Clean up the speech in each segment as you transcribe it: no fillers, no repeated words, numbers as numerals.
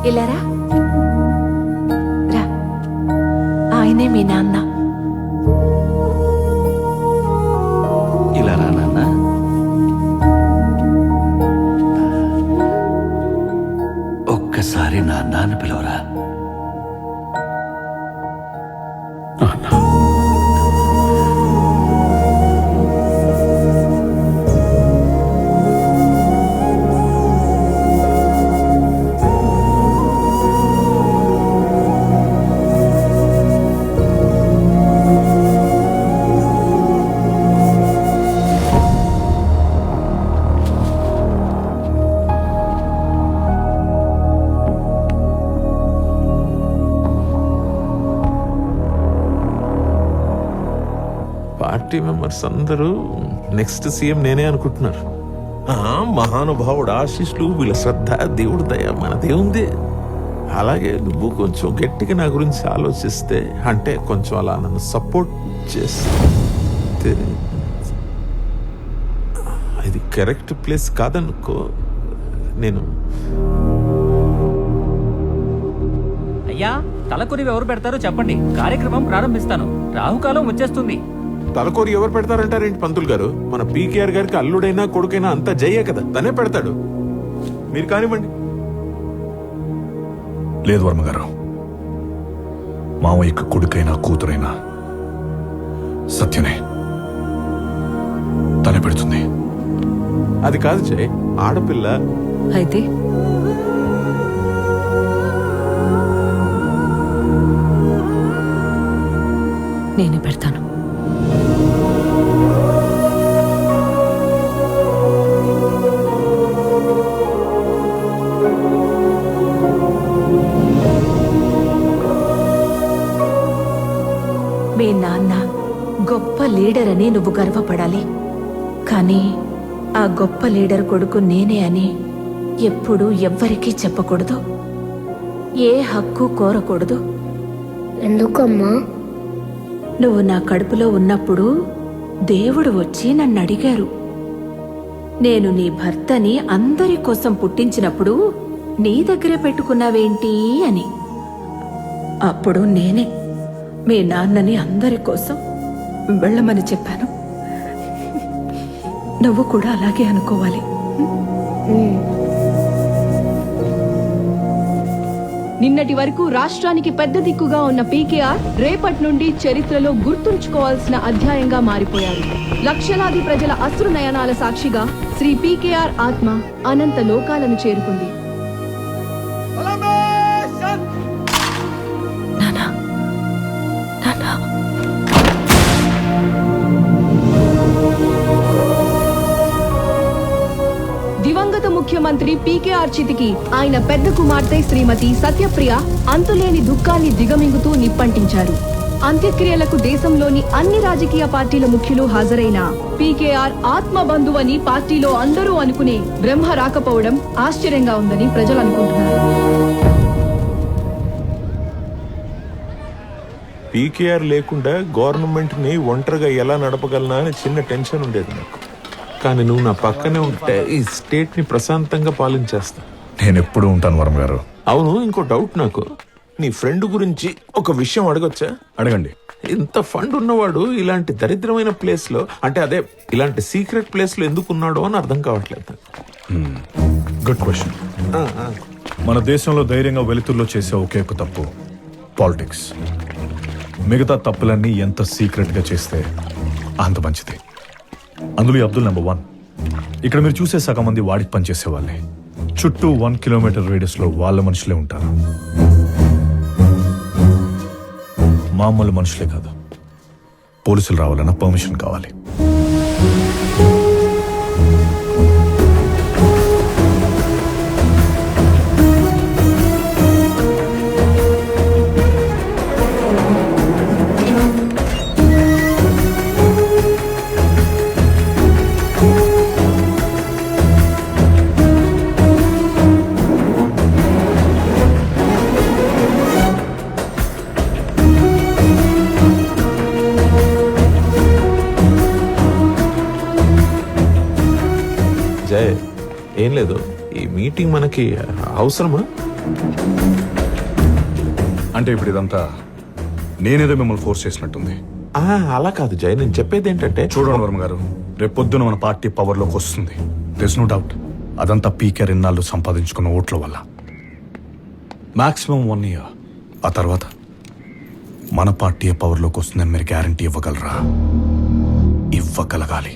ఇలా రా. ఆయనే మీ నాన్న. ఇలా రా నాన్న. ఒక్కసారి నాన్న అని పిలవరా. పార్టీ మెంబర్స్ అందరూ నెక్స్ట్ సీఎం నేనే అనుకుంటున్నారు. మహానుభావుడు ఆశీస్సులు, వీళ్ళ శ్రద్ధ, దేవుడి దయ మనదే ఉంది. అలాగే నువ్వు కొంచెం గట్టిగా నా గురించి ఆలోచిస్తే, అంటే కొంచెం అలా నన్ను సపోర్ట్ చేస్తే, ఇది కరెక్ట్ ప్లేస్ కాదనుకో. నేను అయ్యా, తలకొరివి ఎవరు పెడతారో చెప్పండి, కార్యక్రమం ప్రారంభిస్తాను. రాహుకాలం వచ్చేస్తుంది. తలకోరి ఎవరు పెడతారంటారేంటి పంతులు గారు? మన పీకేఆర్ గారికి అల్లుడైనా కొడుకైనా అంతా జయ్యే కదా, తనే పెడతాడు. మీరు కానివ్వండి. లేదు వర్మగారు, మావయ్యకు కొడుకైనా కూతురైనా సత్యనే తనే పెడుతుంది. అది కాదు జయ్, ఆడపిల్ల అయితే నేనే పెడతాను. మీ నాన్న గొప్ప లీడర్ అని నువ్వు గర్వపడాలి. కానీ ఆ గొప్ప లీడర్ కొడుకు నేనే అని ఎప్పుడూ ఎవ్వరికీ చెప్పకూడదు. ఏ హక్కు కోరకూడదు. ఎందుకమ్మా? నువ్వు నా కడుపులో ఉన్నప్పుడు దేవుడు వచ్చి నన్ను అడిగారు, నేను నీ భర్తని అందరి కోసం పుట్టించినప్పుడు నీ దగ్గరే పెట్టుకున్నావేంటి అని. అప్పుడు నేనే మీ నాన్నని అందరి కోసం వెళ్ళమని చెప్పాను. నువ్వు కూడా అలాగే అనుకోవాలి. నిన్నటి వరకు రాష్ట్రానికి పెద్ద దిక్కుగా ఉన్న పీకేఆర్ రేపటి నుండి చరిత్రలో గుర్తుంచుకోవాల్సిన అధ్యాయంగా మారిపోయారు. లక్షలాది ప్రజల అశ్రు నయనాల సాక్షిగా శ్రీ పీకేఆర్ ఆత్మ అనంత లోకాలను చేరుకుంది. నానా, నానా. దివంగత ముఖ్యమంత్రి పీకేఆర్ చితికి ఆయన పెద్ద కుమార్తె శ్రీమతి సత్యప్రియ అంతులేని దుఃఖాన్ని దిగమింగుతూ నిప్పంటించారు. అంత్యక్రియలకు దేశంలోని అన్ని రాజకీయ పార్టీల ముఖ్యులు హాజరైన పీకేఆర్ ఆత్మ బంధువని పార్టీలో అందరూ అనుకునే బ్రహ్మ రాకపోవడం ఆశ్చర్యంగా ఉందని ప్రజలు అనుకుంటున్నారు. పీకేఆర్ లేకుండా గవర్నమెంట్ ని ఒంటరిగా ఎలా నడపగలనా అని చిన్న టెన్షన్ ఉండేది నాకు. కానీ నువ్వు నా పక్కనే ఉంటే ఈ స్టేట్ ని ప్రశాంతంగా పాలించేస్తా. నేను ఎప్పుడు ఉంటాను వర్మగారు. అవును, ఇంకో డౌట్ నాకు. నీ ఫ్రెండ్ గురించి ఒక విషయం అడగొచ్చా? అడగండి. ఇంత ఫండ్ ఉన్నవాడు ఇలాంటి దరిద్రమైన ప్లేస్ లో, అంటే అదే ఇలాంటి సీక్రెట్ ప్లేస్ లో ఎందుకు ఉన్నాడో అని అర్థం కావట్లేదు. Good question. మన దేశంలో ధైర్యంగా వెలుతురులో చేసే ఒకే ఒక తప్పు పాలిటిక్స్. మిగతా తప్పులన్నీ ఎంత సీక్రెట్ గా చేస్తే అంత మంచిది. అందులో అబ్దుల్ నెంబర్ 1. ఇక్కడ మీరు చూసే సగం మంది వాడికి పనిచేసే వాళ్ళే. చుట్టూ 1 కిలోమీటర్ రేడియస్ లో వాళ్ళ మనుషులే ఉంటారు. మామూలు మనుషులే కాదు, పోలీసులు రావాలన్నా పర్మిషన్ కావాలి. జయ్, ఏం లేదు, ఈ మీటింగ్ మనకి అవసరమా? అంటే ఇప్పుడు ఇదంతా నేనేదో మిమ్మల్ని ఫోర్స్ చేసినట్టుంది. అలా కాదు జయ్, నేను చెప్పేది ఏంటంటే చూడండి వర్మ గారు, రేపు పొద్దున మన పార్టీ పవర్లోకి వస్తుంది. This no doubt. అదంతా పీకేఆర్ ఇన్నాళ్ళు సంపాదించుకున్న ఓట్ల వల్ల. Maximum 1 year. ఆ తర్వాత మన పార్టీ పవర్లోకి వస్తుందని మీరు గ్యారంటీ ఇవ్వగలరా? ఇవ్వగలగాలి.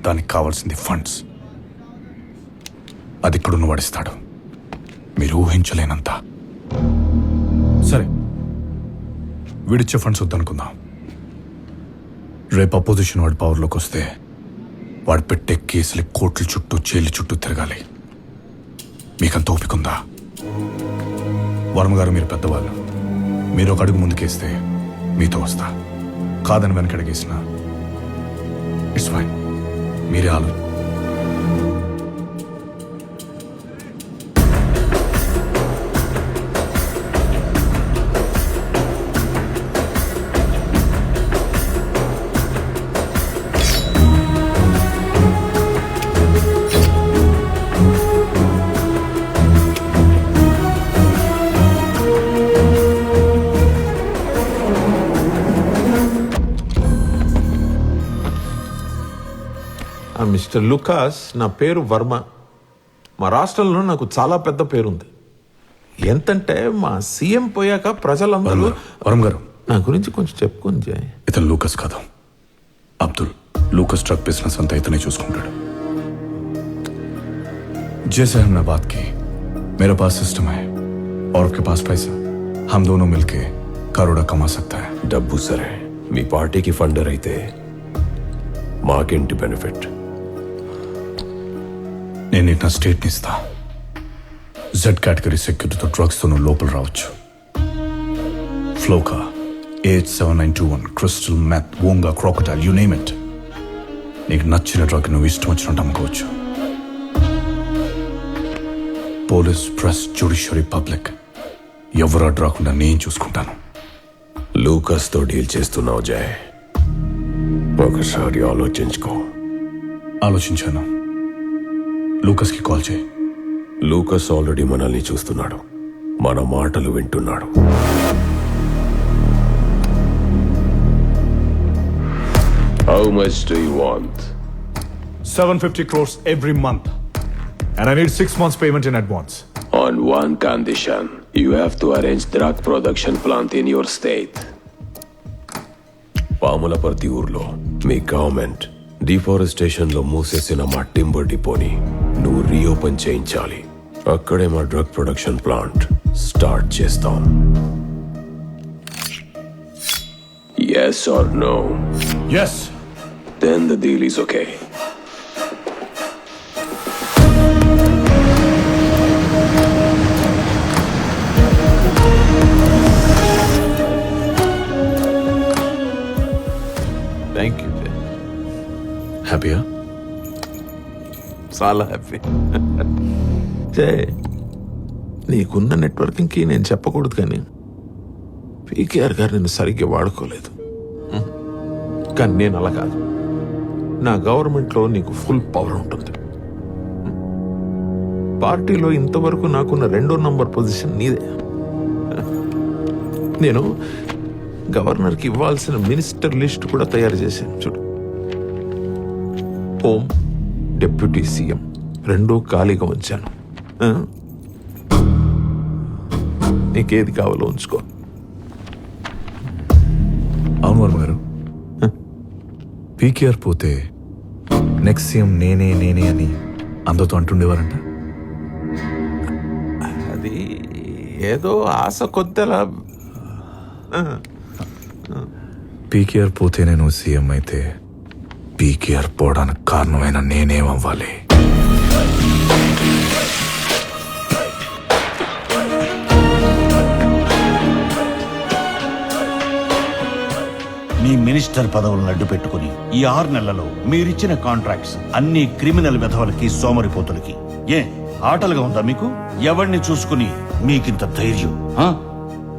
దానికి కావాల్సింది ఫండ్స్. అది ఇక్కడున్న వాడిస్తాడు, మీరు ఊహించలేనంత. సరే, వీడిచ్చే ఫండ్స్ వద్దనుకుందాం. రేపు అపోజిషన్ వాడి పవర్లోకి వస్తే వాడు పెట్టే కేసులు కోర్టుల చుట్టూ జైలు చుట్టూ తిరగాలి. మీకంత ఓపికందా? వర్మ గారు, మీరు పెద్దవాళ్ళు. మీరు ఒక అడుగు ముందుకేస్తే మీతో వస్తా. కాదని వెనకడిగేసిన ఇట్స్ ఫైన్. మీరే ఆలోచన. మిస్టర్ లూకాస్, నా పేరు వర్మ. మా రాష్ట్రంలో నాకు చాలా పెద్ద పేరుంది. ఎంతంటే మా సీఎం పోయాక ప్రజలందరూ వరం గారు, నా గురించి కొంచెం చెప్పుకొని జయ్. ఇతను లూకస్ కాదు, అబ్దుల్. లూకస్ ట్రక్ బిజినెస్ అంతా ఇతనే చూసుకుంటాడు. जैसे हमने बात की, मेरे पास सिस्टम है और आपके पास पैसा. हम दोनों मिलके करोड़ा कमा सकता है. డబ్బు సరే, మీ పార్టీకి ఫండర్ అయితే మాకేంటి బెనిఫిట్? నేను నీకు నా స్టేట్ని ఇస్తా. జెడ్ కేటగిరీ సెక్యూరిటీతో డ్రగ్స్తో నువ్వు లోపల రావచ్చు. ఫ్లోకా, AH7921, క్రిస్టల్, మెత్, వోంగా, క్రాకటైల్, యూ నేమ్ ఇట్. నీకు నచ్చిన డ్రగ్ నువ్వు ఇష్టం వచ్చినట్టు అమ్ముకోవచ్చు. పోలీస్, ప్రెస్, జ్యుడిషియరీ, పబ్లిక్ ఎవరు అడ్డు రాకుండా నేను చూసుకుంటాను. లూకస్తో డీల్ చేస్తున్నావు జయ్, ఒకసారి ఆలోచించుకో. ఆలోచించాను. లూకస్కి కాల్ చేయి. లూకస్ ఆల్రెడీ మనల్ని చూస్తున్నాడు, మన మాటలు వింటున్నాడు. How much do you want? 750 crores every month. And I need 6 months payment in advance. On one condition, you have to arrange drug production plant in your state. Pamulaparthi ఊర్లో మీ గవర్నమెంట్ డిఫారెస్టేషన్ లో మూసేసిన మా timber డిపోని నువ్వు reopen చేయించాలి. అక్కడే మా drug production plant start చేస్తాం. Yes or no? Yes. Then the deal is okay. Thank you Jai. హ్యాపీయా? చాలా హ్యాపీ. జయ్, నీకున్న నెట్వర్కింగ్కి నేను చెప్పకూడదు, కానీ పీకేఆర్ గారు నేను సరిగ్గా వాడుకోలేదు. కానీ నేను అలా కాదు. నా గవర్నమెంట్లో నీకు ఫుల్ పవర్ ఉంటుంది. పార్టీలో ఇంతవరకు నాకున్న 2వ నంబర్ పొజిషన్ నీదే. నేను గవర్నర్కి ఇవ్వాల్సిన మినిస్టర్ లిస్ట్ కూడా తయారు చేశాను. చూడు, హోమ్, డిప్యూటీ సీఎం 2 ఖాళీగా ఉంచాను. నీకేది కావాలో ఉంచుకో. అవును వర్మ గారు, పీకేఆర్ పోతే నెక్స్ట్ సీఎం నేనే నేనే అని అందరితో అంటుండేవారంట. అది ఏదో ఆశ కొద్దలా. పీకేఆర్ పోతే నేను సీఎం అయితే పీకేఆర్ పోవడానికి కారణమైన నేనేమవ్వాలి? మీ మినిస్టర్ పదవులను అడ్డు పెట్టుకుని ఈ 6 నెలలలో మీరిచ్చిన కాంట్రాక్ట్స్ అన్ని క్రిమినల్ వెధవలకి, సోమరిపోతులకి. ఆటలుగా ఉందా మీకు? ఎవరిని చూసుకుని మీకింత ధైర్యం?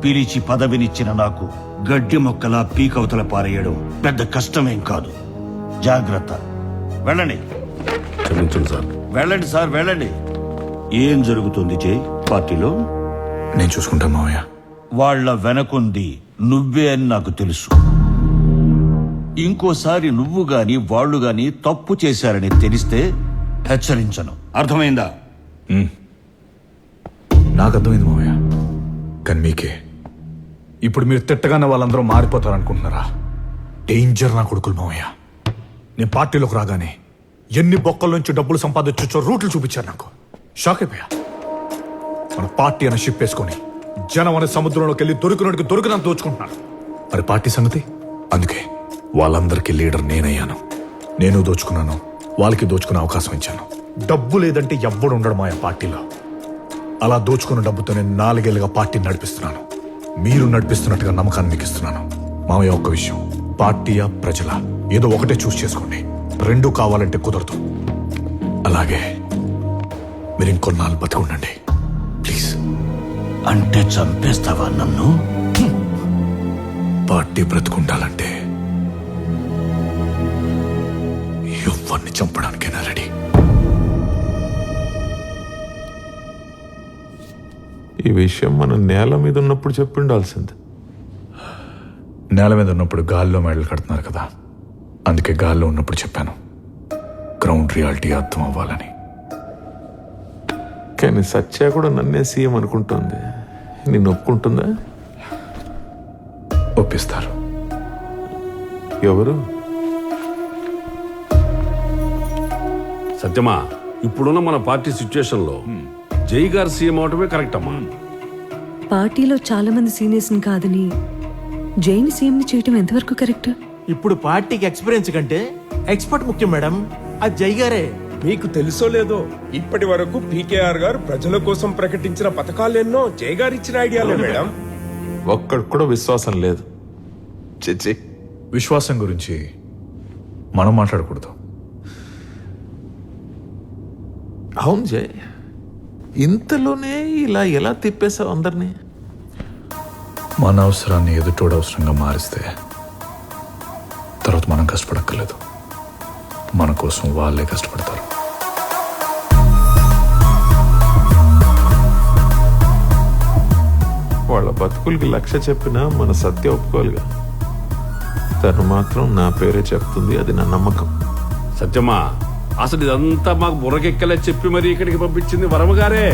పిలిచి పదవినిచ్చిన నాకు గడ్డి మొక్కలా పీకవతల పారేయడం పెద్ద కష్టమేం కాదు. జాగ్రత్త. వెళ్ళండి. క్షమించండి సార్. వెళ్ళండి సార్, వెళ్ళండి. ఏం జరుగుతుంది జై పార్టీలో? నేను చూసుకుంటాను మావయ్య. వాళ్ళ వెనకుంది నువ్వే అని నాకు తెలుసు. ఇంకోసారి నువ్వు గాని వాళ్ళు గాని తప్పు చేశారని తెలిస్తే హెచ్చరించను. అర్థమైందా? నాకు అర్థమైంది మావయ్య. కానీ మీకే ఇప్పుడు మీరు తిట్టగానే వాళ్ళందరూ మారిపోతారనుకుంటున్నారా? డేంజర్ నా కొడుకులు మావయ్య. నేను పార్టీలోకి రాగానే ఎన్ని బొక్కల నుంచి డబ్బులు సంపాదించో రూట్లు చూపించారు నాకు. షాక్ అయిపోయా. మన పార్టీ అనే షిప్ వేసుకొని జనం అనే సముద్రంలోకి వెళ్ళి దొరికినంత దోచుకుంటున్నారు. మరి పార్టీ సంగతి? అందుకే వాళ్ళందరికీ లీడర్ నేనయ్యాను. నేను దోచుకున్నాను, వాళ్ళకి దోచుకునే అవకాశం ఇచ్చాను. డబ్బు లేదంటే ఎవ్వడు ఉండడు మా పార్టీలో. అలా దోచుకున్న డబ్బుతో నేను 4 ఏళ్ళుగా పార్టీని నడిపిస్తున్నాను. మీరు నడిపిస్తున్నట్టుగా నమ్మకాన్ని మీకు ఇస్తున్నాను. మామయ్య, ఒక్క విషయం, పార్టీయా ప్రజల ఏదో ఒకటే చూస్ చేసుకోండి. 2 కావాలంటే కుదరదు. అలాగే మీరు ఇంకొన్నాళ్ళు బతికి ఉండండి ప్లీజ్. అంటే చంపేస్తావా నన్ను? పార్టీ బ్రతుకుండాలంటే ఎవరిని చంపడానికైనా రెడీ. ఈ విషయం మనం నేల మీద ఉన్నప్పుడు చెప్పి ఉండాల్సింది. నేల మీద ఉన్నప్పుడు గాల్లో మెడలు కడుతున్నారు కదా, అందుకే గాల్లో ఉన్నప్పుడు చెప్పాను. గ్రౌండ్ రియాలిటీ అర్థం అవ్వాలని. కానీ సత్య కూడా నన్నే సీఎం అనుకుంటుంది. నిన్ను ఒప్పుకుంటుందా? ఒప్పిస్తారు. ఎవరు? సత్యమా, ఇప్పుడున్న మన పార్టీ సిచ్యుయేషన్లో జై గారు సీఎం అవటమే కరెక్ట్ అమ్మా. పార్టీలో చాలా మంది సీనియర్స్ కాదని జైని సీఎం చేయటం ఎంతవరకు కరెక్ట్? ఇప్పుడు పార్టీకి ఎక్స్పీరియన్స్ కంటే ఎక్స్పర్ట్ ముఖ్యం మేడం. అది జై గారే. మీకు తెలుసో లేదో, ఇప్పటి వరకు పీకేఆర్ గారు ప్రజల కోసం ప్రకటించిన పథకాలెన్నో జై గారు ఇచ్చిన ఐడియాలే మేడం. ఒక్కడికి కూడా విశ్వాసం లేదు. చిచ్చి, విశ్వాసం గురించి మనం మాట్లాడకూడదు. అవును జై, ఇంతలోనే ఇలా ఎలా తిప్పేశావు అందరినీ? మన అవసరాన్ని ఎదుటోడు అవసరంగా మారిస్తే తర్వాత మనం కష్టపడక్కర్లేదు. మన కోసం వాళ్ళే కష్టపడతారు. వాళ్ళ బతుకులకి లక్ష్య చెప్పినా మన సత్య ఒప్పుకోలుగా. తను మాత్రం నా పేరే చెప్తుంది, అది నా నమ్మకం. సత్యమా, అసలు ఇదంతా మాకు బుర్రకెక్కలే చెప్పి మరి ఇక్కడికి పంపించింది వరమగారే.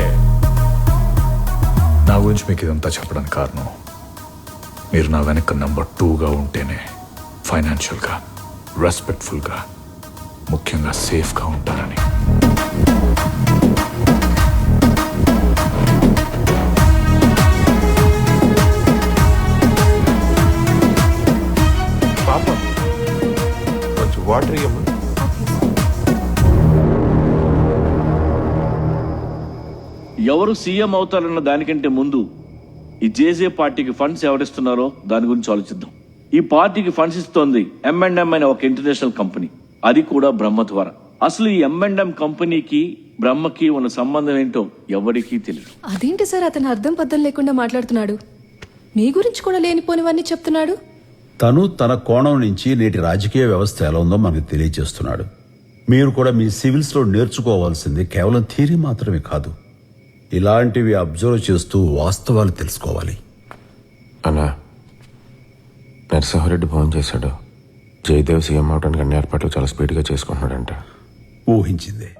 నా గురించి మీకు ఇదంతా చెప్పడానికి కారణం, మీరు నా వెనక నెంబర్ 2గా ఉంటేనే ఫైనాన్షియల్గా, రెస్పెక్ట్ఫుల్గా, ముఖ్యంగా సేఫ్గా ఉంటారని. పాప కొంచెం వాటర్ ఇవ్వమా. ఎవరు సీఎం అవుతారన్న దానికంటే ముందు ఈ జేజే పార్టీకి ఫండ్స్ ఎవరిస్తున్నారో దాని గురించి ఆలోచిద్దాం. ఈ పార్టీకి ఫండ్స్ ఇస్తోంది M&M అనే ఒక ఇంటర్నేషనల్ కంపెనీ, అది కూడా బ్రహ్మ ద్వారా. అసలు ఈ M&M కంపెనీకి బ్రహ్మకి ఉన్న సంబంధం ఏంటో ఎవరికీ తెలియదు. అదేంటి సార్, అతను అర్థం పద్ధం లేకుండా మాట్లాడుతున్నాడు. మీ గురించి కూడా లేనిపోనివన్నీ చెప్తున్నాడు. తను తన కోణం నుంచి నేటి రాజకీయ వ్యవస్థ ఎలా ఉందో మనకు తెలియజేస్తున్నాడు. మీరు కూడా మీ సివిల్స్లో నేర్చుకోవాల్సింది కేవలం థియరీ మాత్రమే కాదు, ఇలాంటివి అబ్జర్వ్ చేస్తూ వాస్తవాలు తెలుసుకోవాలి. అన్నా, నరసింహారెడ్డి ఫోన్ చేశాడు. జయదేవ్ సీఎం అవడానికి అన్ని ఏర్పాట్లు చాలా స్పీడ్గా చేసుకుంటున్నాడంట. ఊహించిందే.